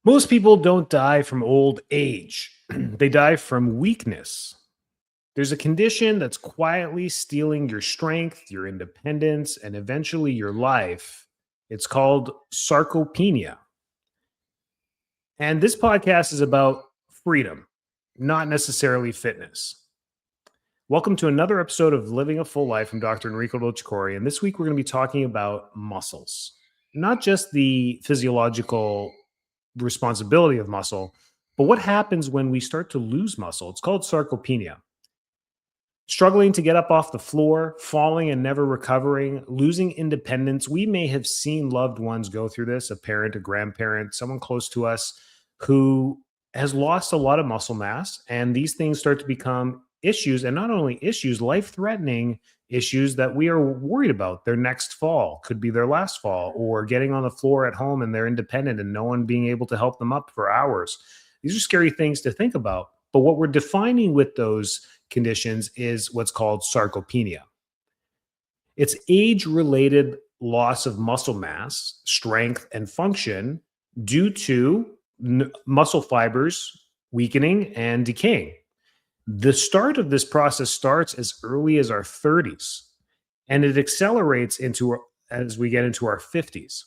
Most people don't die from old age, they die from weakness. There's a condition that's quietly stealing your strength, your independence, and eventually your life. It's called sarcopenia. And this podcast is about freedom, not necessarily fitness. Welcome to another episode of Living a Full Life from Dr. Enrico Dolcecore. And this week we're going to be talking about muscles, not just the physiological responsibility of muscle, but what happens when we start to lose muscle. It's called sarcopenia. Struggling to get up off the floor, falling and never recovering, losing independence. We may have seen loved ones go through this, a parent, a grandparent, someone close to us who has lost a lot of muscle mass. And these things start to become issues, and not only issues, life-threatening issues that we are worried about. Their next fall could be their last fall, or getting on the floor at home and they're independent and no one being able to help them up for hours. These are scary things to think about. But what we're defining with those conditions is what's called sarcopenia. It's age-related loss of muscle mass, strength, and function due to muscle fibers weakening and decaying. The start of this process starts as early as our 30s, and it accelerates as we get into our 50s.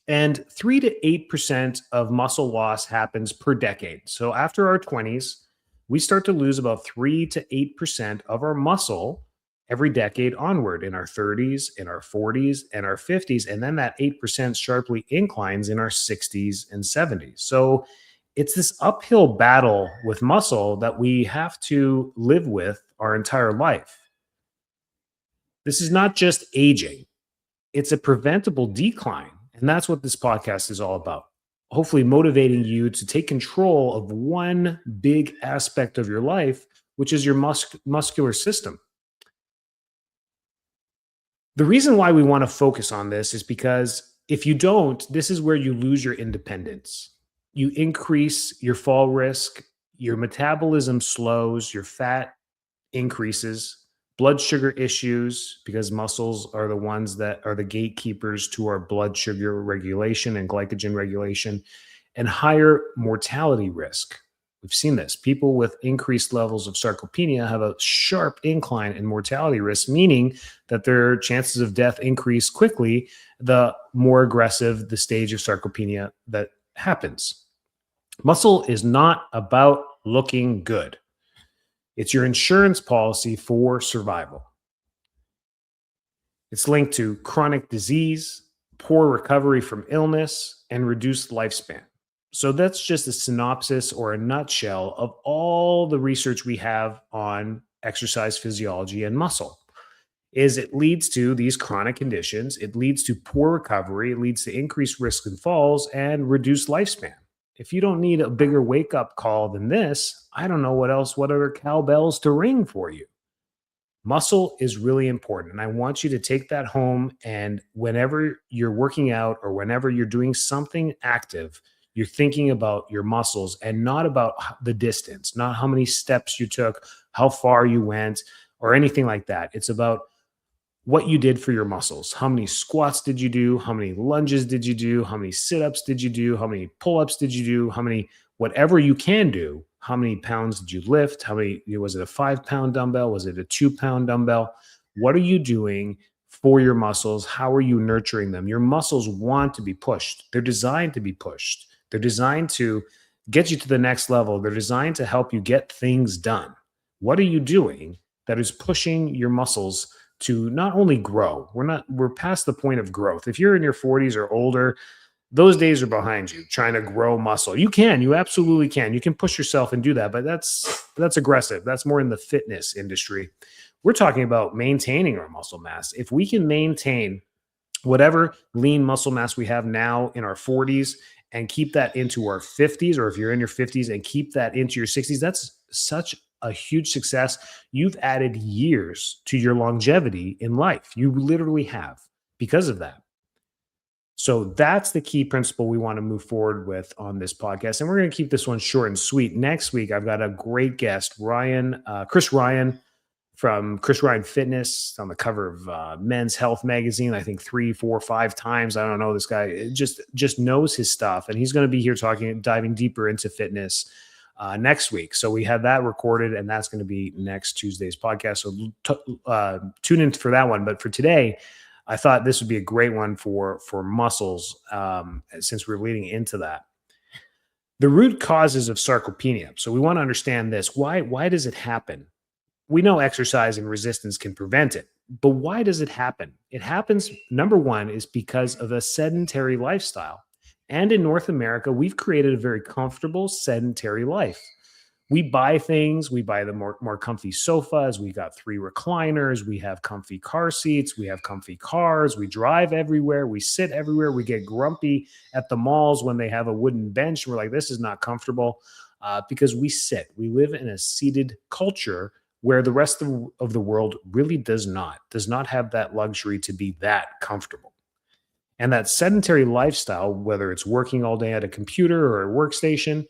And 3 to 8% of muscle loss happens per decade. So after our 20s, we start to lose about 3 to 8% of our muscle every decade onward, in our 30s, in our 40s, and our 50s. And then that 8% sharply inclines in our 60s and 70s. So it's this uphill battle with muscle that we have to live with our entire life. This is not just aging, it's a preventable decline. And that's what this podcast is all about. Hopefully motivating you to take control of one big aspect of your life, which is your muscular system. The reason why we want to focus on this is because if you don't, this is where you lose your independence. You increase your fall risk, your metabolism slows, your fat increases, blood sugar issues, because muscles are the ones that are the gatekeepers to our blood sugar regulation and glycogen regulation, and higher mortality risk. We've seen this. People with increased levels of sarcopenia have a sharp incline in mortality risk, meaning that their chances of death increase quickly the more aggressive the stage of sarcopenia that happens. Muscle is not about looking good. It's your insurance policy for survival. It's linked to chronic disease, poor recovery from illness, and reduced lifespan. So that's just a synopsis or a nutshell of all the research we have on exercise physiology and muscle. It leads to these chronic conditions, it leads to poor recovery, it leads to increased risk in falls and reduced lifespan. If you don't need a bigger wake-up call than this, I don't know what other cowbells to ring for you. Muscle is really important, and I want you to take that home, and whenever you're working out or whenever you're doing something active, you're thinking about your muscles and not about the distance, not how many steps you took, how far you went, or anything like that. It's about what you did for your muscles. How many squats did you do? How many lunges did you do? How many sit-ups did you do? How many pull-ups did you do? How many, whatever you can do, how many pounds did you lift? How many, was it a 5-pound dumbbell? Was it a 2-pound dumbbell? What are you doing for your muscles? How are you nurturing them? Your muscles want to be pushed. They're designed to be pushed. They're designed to get you to the next level. They're designed to help you get things done. What are you doing that is pushing your muscles to not only grow? We're past the point of growth. If you're in your 40s or older, those days are behind you, trying to grow muscle. You absolutely can. You can push yourself and do that, but that's aggressive. That's more in the fitness industry. We're talking about maintaining our muscle mass. If we can maintain whatever lean muscle mass we have now in our 40s and keep that into our 50s, or if you're in your 50s and keep that into your 60s, that's such a huge success. You've added years to your longevity in life. You literally have, because of that. So that's the key principle we want to move forward with on this podcast. And we're going to keep this one short and sweet. Next week, I've got a great guest, Chris Ryan from Chris Ryan Fitness on the cover of Men's Health magazine. I think 3, 4, 5 times. I don't know. This guy just knows his stuff, and he's going to be here diving deeper into fitness next week. So we have that recorded, and that's going to be next Tuesday's podcast. So tune in for that one. But for today, I thought this would be a great one for muscles, since we're leading into that. The root causes of sarcopenia. So we want to understand this. Why does it happen? We know exercise and resistance can prevent it, but why does it happen? It happens, number one, is because of a sedentary lifestyle. And in North America, we've created a very comfortable sedentary life. We buy things, we buy the more comfy sofas, we got 3 recliners, we have comfy car seats, we have comfy cars, we drive everywhere, we sit everywhere, we get grumpy at the malls when they have a wooden bench. We're like, this is not comfortable, because we sit. We live in a seated culture where the rest of the world really does not have that luxury to be that comfortable. And that sedentary lifestyle, whether it's working all day at a computer or a workstation,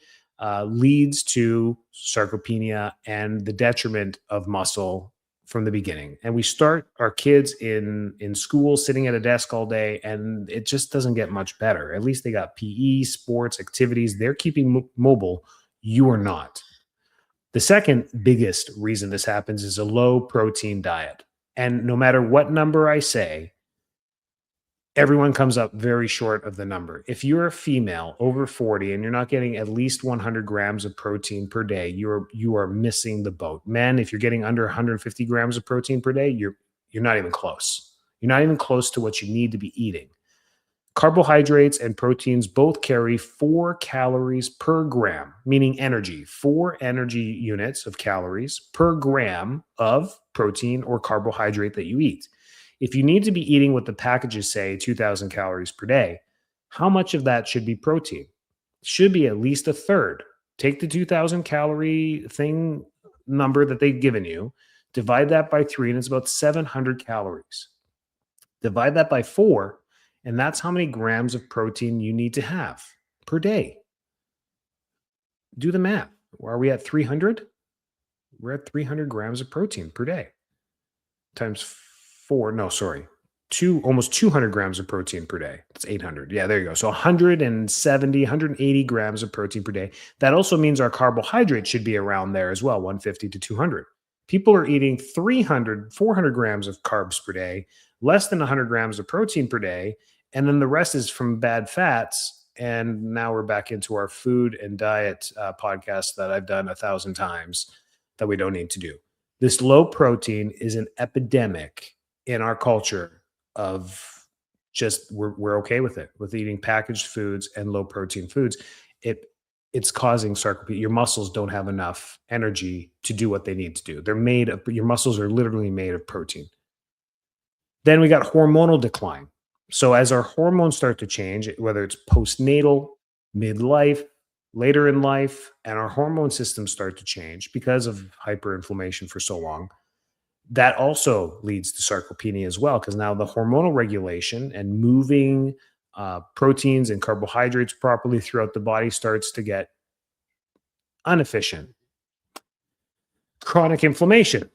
leads to sarcopenia and the detriment of muscle from the beginning. And we start our kids in school sitting at a desk all day, and it just doesn't get much better. At least they got PE, sports, activities. They're keeping mobile. You are not. The second biggest reason this happens is a low protein diet. And no matter what number I say, everyone comes up very short of the number. If you're a female over 40 and you're not getting at least 100 grams of protein per day, you are missing the boat. Men, if you're getting under 150 grams of protein per day, you're not even close. You're not even close to what you need to be eating. Carbohydrates and proteins both carry 4 calories per gram, meaning energy, 4 energy units of calories per gram of protein or carbohydrate that you eat. If you need to be eating what the packages say, 2,000 calories per day, how much of that should be protein? Should be at least a third. Take the 2,000 calorie number that they've given you, divide that by 3, and it's about 700 calories. Divide that by 4, and that's how many grams of protein you need to have per day. Do the math. Are we at 300? We're at 300 grams of protein per day. Times 4, no, sorry. Almost 200 grams of protein per day. That's 800. Yeah, there you go. So 170, 180 grams of protein per day. That also means our carbohydrate should be around there as well, 150 to 200. People are eating 300, 400 grams of carbs per day, less than 100 grams of protein per day, and then the rest is from bad fats. And now we're back into our food and diet podcast that I've done 1,000 times that we don't need to do. This low protein is an epidemic in our culture of just we're okay with it, with eating packaged foods and low protein foods. It's causing sarcopenia. Your muscles don't have enough energy to do what they need to do. Your muscles are literally made of protein. Then we got hormonal decline. So as our hormones start to change, whether it's postnatal, midlife, later in life, and our hormone systems start to change because of hyperinflammation for so long, that also leads to sarcopenia as well, because now the hormonal regulation and moving proteins and carbohydrates properly throughout the body starts to get inefficient. Chronic inflammation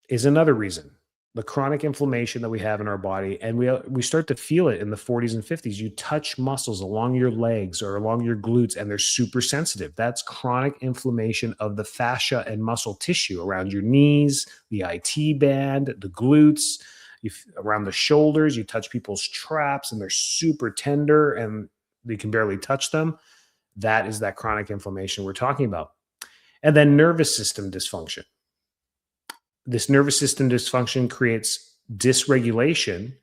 is another reason. The chronic inflammation that we have in our body, and we start to feel it in the 40s and 50s. You touch muscles along your legs or along your glutes, and they're super sensitive. That's chronic inflammation of the fascia and muscle tissue around your knees, the IT band, the glutes, around the shoulders. You touch people's traps, and they're super tender, and you can barely touch them. That is that chronic inflammation we're talking about. And then nervous system dysfunction. This nervous system dysfunction creates dysregulation,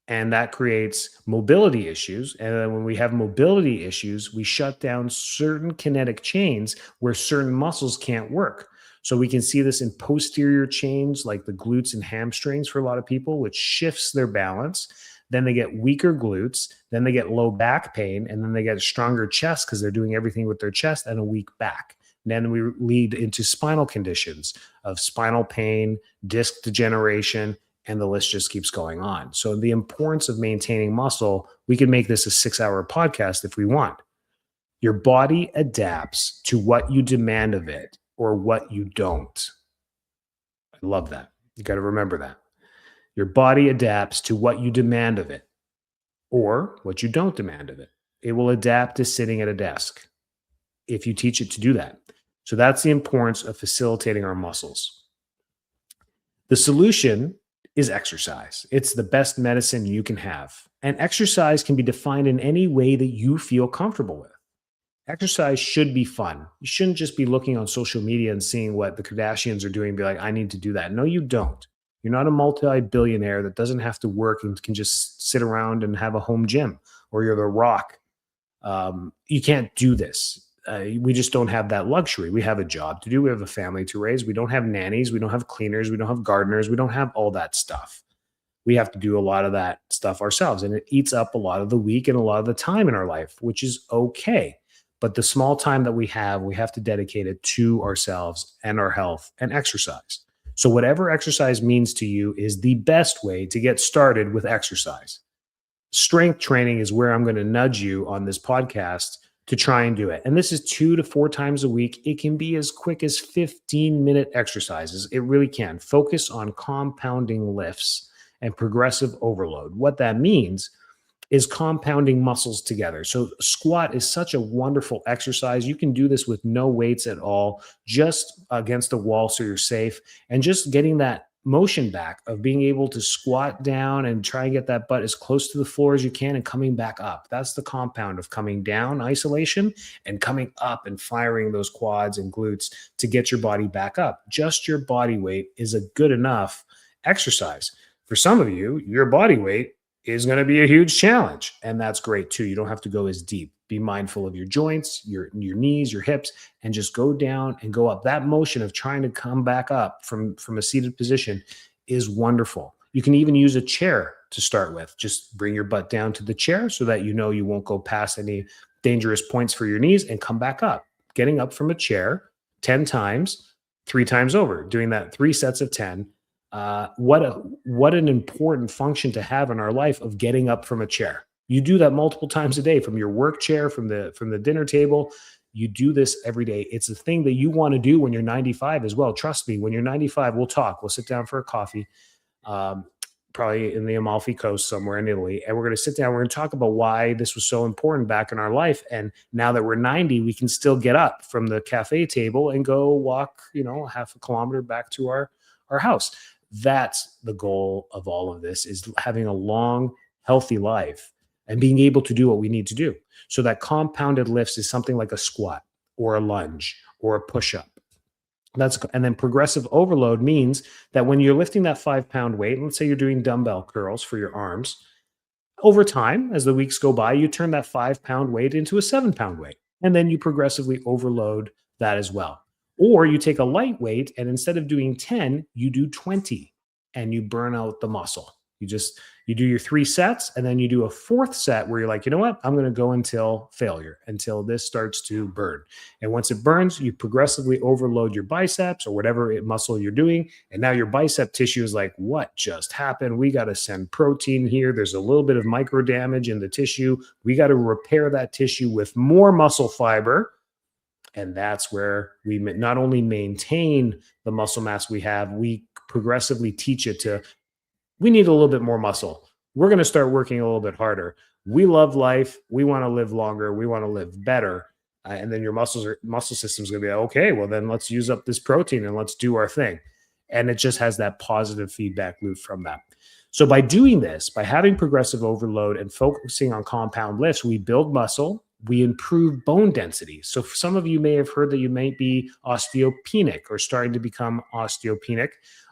and that creates mobility issues. And then when we have mobility issues, we shut down certain kinetic chains where certain muscles can't work. So we can see this in posterior chains like the glutes and hamstrings for a lot of people, which shifts their balance. Then they get weaker glutes, then they get low back pain, and then they get a stronger chest because they're doing everything with their chest, and a weak back. And then we lead into spinal conditions of spinal pain, disc degeneration, and the list just keeps going on. So the importance of maintaining muscle, we can make this a 6-hour podcast if we want. Your body adapts to what you demand of it or what you don't. I love that. You got to remember that. Your body adapts to what you demand of it or what you don't demand of it. It will adapt to sitting at a desk if you teach it to do that. So that's the importance of facilitating our muscles. The solution is exercise. It's the best medicine you can have. And exercise can be defined in any way that you feel comfortable with. Exercise should be fun. You shouldn't just be looking on social media and seeing what the Kardashians are doing and be like, I need to do that. No, you don't. You're not a multi-billionaire that doesn't have to work and can just sit around and have a home gym, or you're the Rock. You can't do this. We just don't have that luxury. We have a job to do. We have a family to raise. We don't have nannies. We don't have cleaners. We don't have gardeners. We don't have all that stuff. We have to do a lot of that stuff ourselves. And it eats up a lot of the week and a lot of the time in our life, which is okay. But the small time that we have to dedicate it to ourselves and our health and exercise. So whatever exercise means to you is the best way to get started with exercise. Strength training is where I'm going to nudge you on this podcast to try and do it. And this is 2 to 4 times a week. It can be as quick as 15-minute exercises. It really can. Focus on compounding lifts and progressive overload. What that means is compounding muscles together. So squat is such a wonderful exercise. You can do this with no weights at all, just against the wall so you're safe, and just getting that motion back of being able to squat down and try and get that butt as close to the floor as you can and coming back up. That's the compound of coming down, isolation, and coming up and firing those quads and glutes to get your body back up. Just your body weight is a good enough exercise. For some of you, your body weight is going to be a huge challenge, and that's great too. You don't have to go as deep. Be mindful of your joints, your knees, your hips, and just go down and go up. That motion of trying to come back up from a seated position is wonderful. You can even use a chair to start with. Just bring your butt down to the chair so that you know you won't go past any dangerous points for your knees, and come back up. Getting up from a chair 10 times, 3 times over, doing that 3 sets of 10. What an important function to have in our life of getting up from a chair. You do that multiple times a day, from your work chair, from the dinner table. You do this every day. It's a thing that you want to do when you're 95 as well. Trust me, when you're 95, we'll talk. We'll sit down for a coffee, probably in the Amalfi Coast somewhere in Italy. And we're going to sit down. We're going to talk about why this was so important back in our life. And now that we're 90, we can still get up from the cafe table and go walk, half a kilometer back to our house. That's the goal of all of this, is having a long, healthy life and being able to do what we need to do. So that compounded lifts is something like a squat or a lunge or a push-up. And then progressive overload means that when you're lifting that 5-pound weight, let's say you're doing dumbbell curls for your arms, over time, as the weeks go by, you turn that 5-pound weight into a 7-pound weight. And then you progressively overload that as well. Or you take a light weight and instead of doing 10, you do 20 and you burn out the muscle. You do your 3 sets, and then you do a 4th set where you're like, you know what? I'm going to go until failure, until this starts to burn. And once it burns, you progressively overload your biceps or whatever muscle you're doing. And now your bicep tissue is like, what just happened? We got to send protein here. There's a little bit of micro damage in the tissue. We got to repair that tissue with more muscle fiber. And that's where we not only maintain the muscle mass we have, we progressively teach it to, we need a little bit more muscle. We're going to start working a little bit harder. We love life. We want to live longer. We want to live better. And then your muscle system is going to be like, okay, well then let's use up this protein and let's do our thing. And it just has that positive feedback loop from that. So by doing this, by having progressive overload and focusing on compound lifts, we build muscle. We improve bone density. So for some of you may have heard that you might be osteopenic or starting to become osteopenic,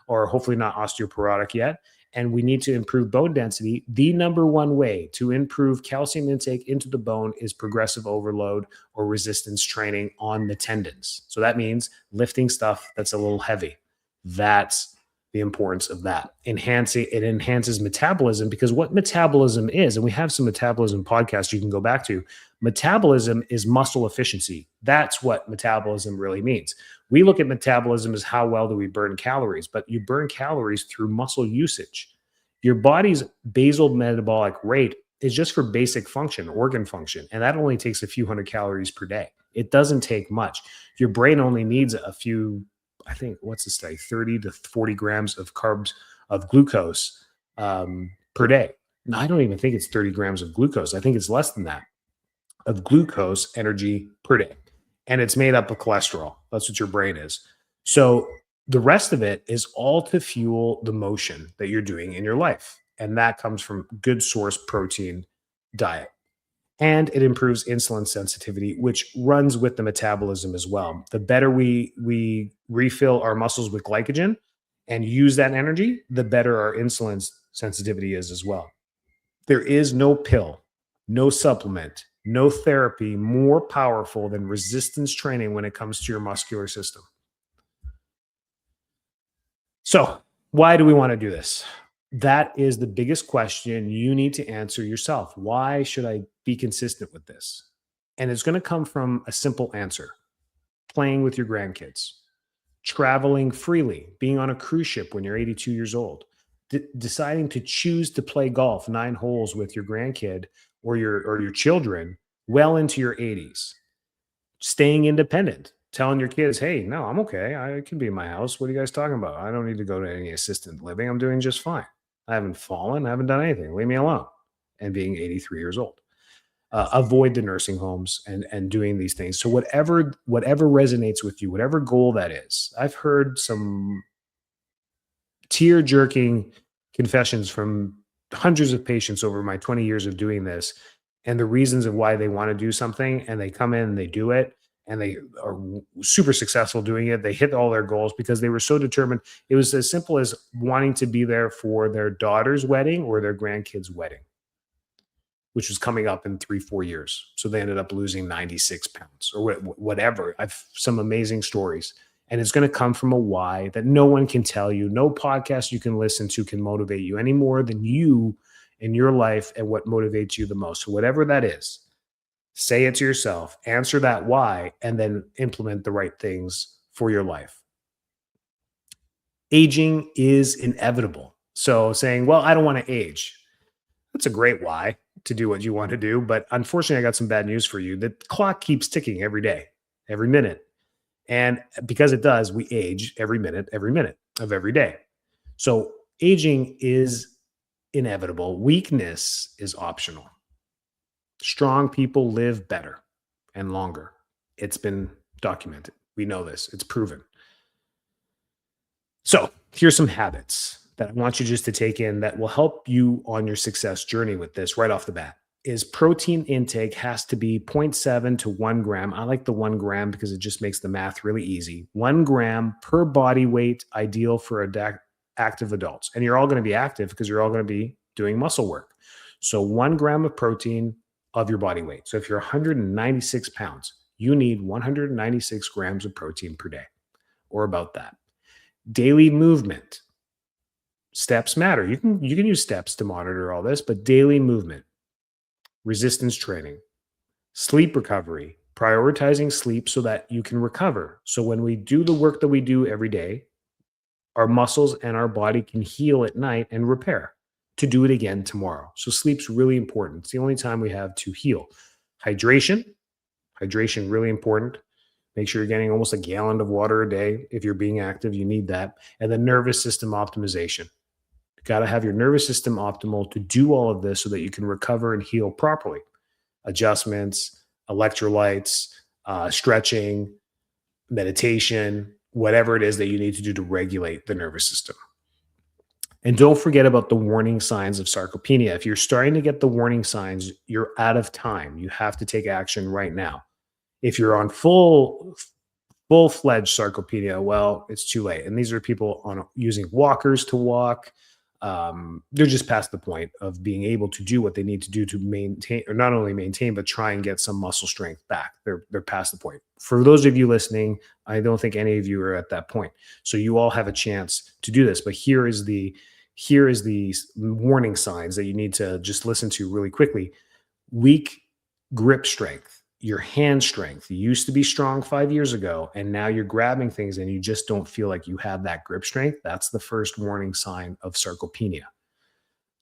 or hopefully not osteoporotic yet. And we need to improve bone density. The number one way to improve calcium intake into the bone is progressive overload or resistance training on the tendons. So that means lifting stuff that's a little heavy. That's the importance of that. It enhances metabolism, because what metabolism is, and we have some metabolism podcasts you can go back to, metabolism is muscle efficiency. That's what metabolism really means. We look at metabolism as how well do we burn calories, but you burn calories through muscle usage. Your body's basal metabolic rate is just for basic function, organ function, and that only takes a few hundred calories per day. It doesn't take much. Your brain only needs a few I think, what's the study, 30 to 40 grams of carbs of glucose per day. No, I don't even think it's 30 grams of glucose. I think it's less than that of glucose energy per day. And it's made up of cholesterol. That's what your brain is. So the rest of it is all to fuel the motion that you're doing in your life. And that comes from good source protein diet. And it improves insulin sensitivity, which runs with the metabolism as well. The better we refill our muscles with glycogen and use that energy, the better our insulin sensitivity is as well. There is no pill, no supplement, no therapy more powerful than resistance training when it comes to your muscular system. So, why do we want to do this? That is the biggest question you need to answer yourself. Why should I be consistent with this? And it's going to come from a simple answer: playing with your grandkids, traveling freely, being on a cruise ship when you're 82 years old, deciding to choose to play golf 9 holes with your grandkid or your children well into your 80s, staying independent, telling your kids, hey, no, I'm okay. I can be in my house. What are you guys talking about? I don't need to go to any assisted living. I'm doing just fine. I haven't fallen. I haven't done anything. Leave me alone. And being 83 years old. Avoid the nursing homes and doing these things. So whatever resonates with you, whatever goal that is. I've heard some tear jerking confessions from hundreds of patients over my 20 years of doing this, and the reasons of why they want to do something, and they come in and they do it, and they are super successful doing it. They hit all their goals because they were so determined. It was as simple as wanting to be there for their daughter's wedding or their grandkid's wedding, which was coming up in 3-4 years. So they ended up losing 96 pounds or whatever. I've some amazing stories. And it's going to come from a why that no one can tell you. No podcast you can listen to can motivate you any more than you in your life and what motivates you the most. So whatever that is, say it to yourself, answer that why, and then implement the right things for your life. Aging is inevitable. So saying, well, I don't want to age. That's a great why to do what you want to do. But unfortunately, I got some bad news for you. The clock keeps ticking every day, every minute. And because it does, we age every minute of every day. So aging is inevitable. Weakness is optional. Strong people live better and longer. It's been documented. We know this. It's proven. So here's some habits that I want you just to take in that will help you on your success journey with this right off the bat. Is protein intake has to be 0.7 to 1 gram. I like the 1 gram because it just makes the math really easy. 1 gram per body weight, ideal for active adults. And you're all going to be active because you're all going to be doing muscle work. So 1 gram of protein of your body weight. So if you're 196 pounds, you need 196 grams of protein per day, or about that. Daily movement. Steps matter. You can use steps to monitor all this, but daily movement. Resistance training, sleep recovery, prioritizing sleep so that you can recover. So when we do the work that we do every day, our muscles and our body can heal at night and repair to do it again tomorrow. So sleep's really important. It's the only time we have to heal. Hydration, really important. Make sure you're getting almost a gallon of water a day. If you're being active, you need that. And then nervous system optimization. Got to have your nervous system optimal to do all of this so that you can recover and heal properly. Adjustments, electrolytes, stretching, meditation, whatever it is that you need to do to regulate the nervous system. And don't forget about the warning signs of sarcopenia. If you're starting to get the warning signs, you're out of time. You have to take action right now. If you're on full-fledged sarcopenia, well, it's too late. And these are people using walkers to walk. They're just past the point of being able to do what they need to do to maintain, or not only maintain, but try and get some muscle strength back. They're past the point. For those of you listening, I don't think any of you are at that point. So you all have a chance to do this. But here is the warning signs that you need to just listen to really quickly. Weak grip strength. Your hand strength. You used to be strong 5 years ago, and now you're grabbing things and you just don't feel like you have that grip strength. That's the first warning sign of sarcopenia.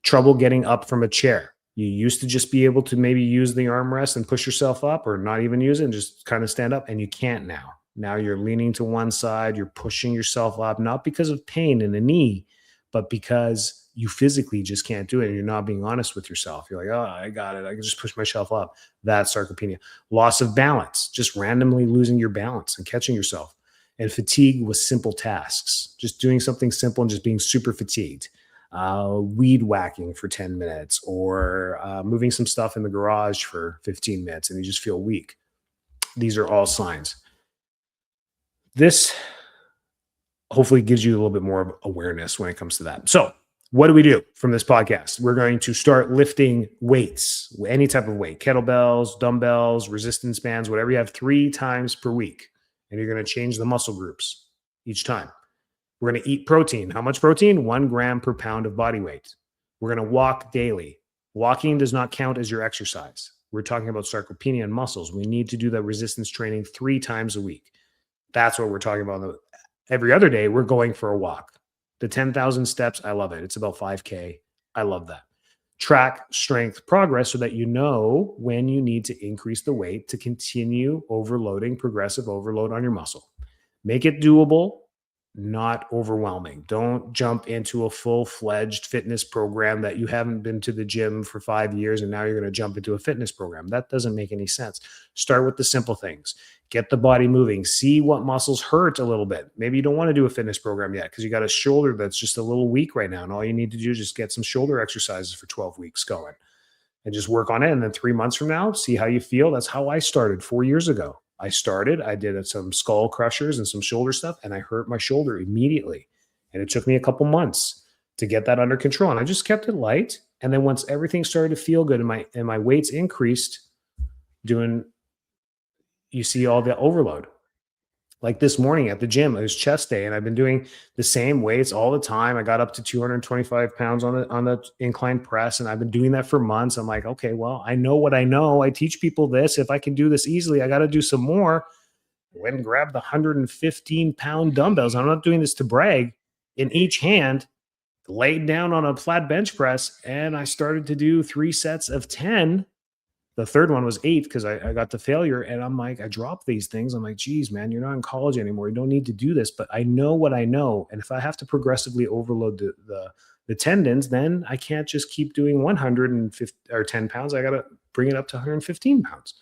Trouble getting up from a chair. You used to just be able to maybe use the armrest and push yourself up, or not even use it and just kind of stand up, and you can't now. Now you're leaning to one side, you're pushing yourself up, not because of pain in the knee, but because you physically just can't do it. And you're not being honest with yourself. You're like, oh, I got it. I can just push myself up. That's sarcopenia. Loss of balance, just randomly losing your balance and catching yourself. And fatigue with simple tasks, just doing something simple and just being super fatigued. Weed whacking for 10 minutes or moving some stuff in the garage for 15 minutes and you just feel weak. These are all signs. This hopefully gives you a little bit more of awareness when it comes to that. So what do we do from this podcast? We're going to start lifting weights, any type of weight, kettlebells, dumbbells, resistance bands, whatever you have 3 times per week. And you're going to change the muscle groups each time. We're going to eat protein. How much protein? 1 gram per pound of body weight. We're going to walk daily. Walking does not count as your exercise. We're talking about sarcopenia and muscles. We need to do that resistance training 3 times a week. That's what we're talking about. Every other day, we're going for a walk. The 10,000 steps, I love it. It's about 5K. I love that. Track strength progress so that you know when you need to increase the weight to continue overloading, progressive overload on your muscle. Make it doable, not overwhelming. Don't jump into a full-fledged fitness program that you haven't been to the gym for 5 years and now you're going to jump into a fitness program. That doesn't make any sense. Start with the simple things. Get the body moving. See what muscles hurt a little bit. Maybe you don't want to do a fitness program yet because you got a shoulder that's just a little weak right now. And all you need to do is just get some shoulder exercises for 12 weeks going and just work on it. And then 3 months from now, see how you feel. That's how I started 4 years ago. I did some skull crushers and some shoulder stuff, and I hurt my shoulder immediately. And it took me a couple months to get that under control. And I just kept it light. And then once everything started to feel good and my weights increased, you see all the overload. Like this morning at the gym, it was chest day, and I've been doing the same weights all the time. I got up to 225 pounds on the incline press, and I've been doing that for months. I'm like, okay, well, I know what I know. I teach people this. If I can do this easily, I got to do some more. I went and grabbed the 115-pound dumbbells. I'm not doing this to brag. In each hand, laid down on a flat bench press, and I started to do 3 sets of 10. The third one was 8 because I got the failure, and I'm like, I dropped these things. I'm like, geez, man, you're not in college anymore. You don't need to do this, but I know what I know. And if I have to progressively overload the tendons, then I can't just keep doing 150 or 10 pounds. I got to bring it up to 115 pounds.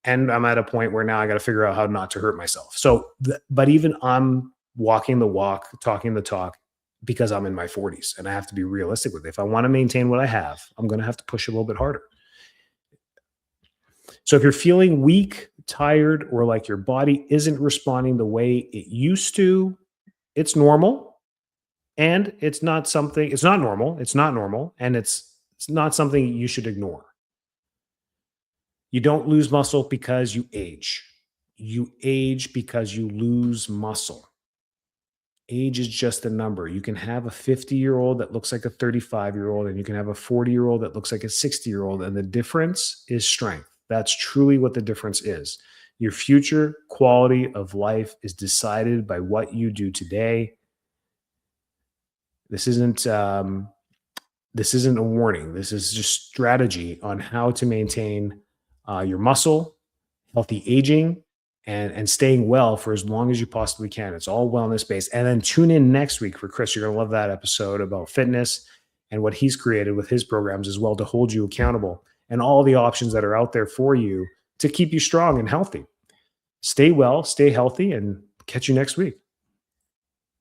And I'm at a point where now I got to figure out how not to hurt myself. So, but even I'm walking the walk, talking the talk, because I'm in my 40s and I have to be realistic with it. If I want to maintain what I have, I'm going to have to push a little bit harder. So if you're feeling weak, tired, or like your body isn't responding the way it used to, it's normal. And it's not normal. And it's not something you should ignore. You don't lose muscle because you age. You age because you lose muscle. Age is just a number. You can have a 50-year-old that looks like a 35-year-old, and you can have a 40-year-old that looks like a 60-year-old. And the difference is strength. That's truly what the difference is. Your future quality of life is decided by what you do today. This isn't a warning. This is just strategy on how to maintain your muscle, healthy aging, and staying well for as long as you possibly can. It's all wellness based. And then tune in next week for Chris. You're going to love that episode about fitness and what he's created with his programs as well to hold you accountable and all the options that are out there for you to keep you strong and healthy. Stay well, stay healthy, and catch you next week.